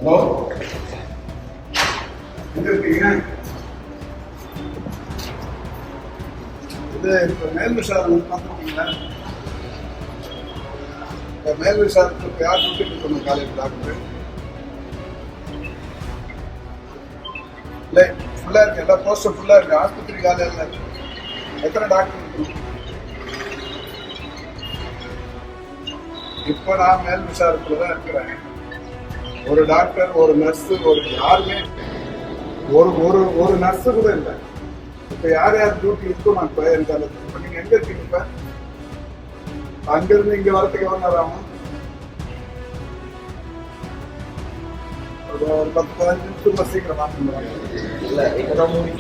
Hello, எங்க இருக்கீங்க? இது இப்போ மேல் விசாரணை பார்த்துருக்கீங்களா? இப்போ மேல் விசாரணைக்கு யார் கூட்டிட்டு இருக்கணும் காலையில் டாக்டர்? இல்லை, ஃபுல்லாக இருக்கு, எல்லா போஸ்டும் ஃபுல்லாக இருக்கு. ஆஸ்பத்திரி காலையில் எத்தனை டாக்டர் இருக்கணும்? இப்போ நான் மேல் விசாரணையில் தான் இருக்கிறேன். ஒரு டாக்டர், ஒரு நர்ஸு, யாருமே ஒரு ஒரு ஒரு நர்ஸு கூட இல்லை. இப்போ யார் யார் டியூட்டி இருக்கும் நான் இப்போ எனக்கு அந்த இப்போ நீங்கள் எங்கே இருக்கீங்க? இப்போ அங்கேருந்து இங்கே வரத்துக்கு எவ்வளோ நேரம் ஆகும்? ஒரு 10-15 நிமிஷம் சீக்கிரம் மாற்றிடுவாங்க. இல்லை, இப்போ தான் 3 மணி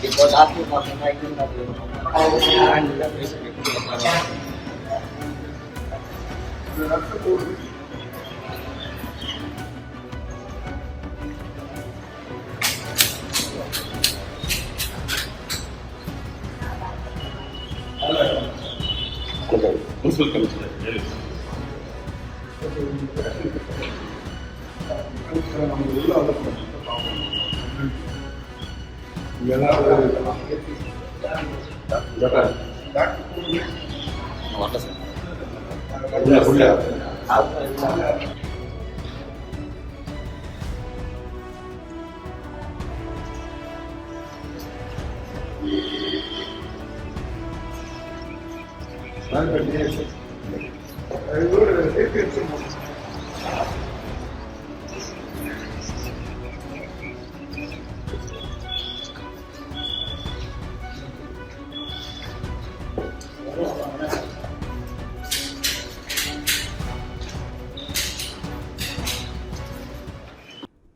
இப்போ டாக்டர் பார்த்தோம்னா இன்னும் doctor municipal commissioner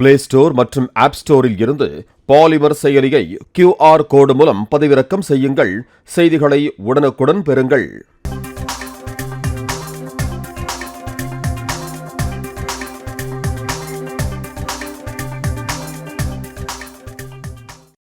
play store மற்றும் ஆப் ஸ்டோரில் இருந்து பாலிமர் செயலியை QR கோடு மூலம் பதிவிறக்கம் செய்யுங்கள். செய்திகளை உடனுக்குடன் பெறுங்கள்.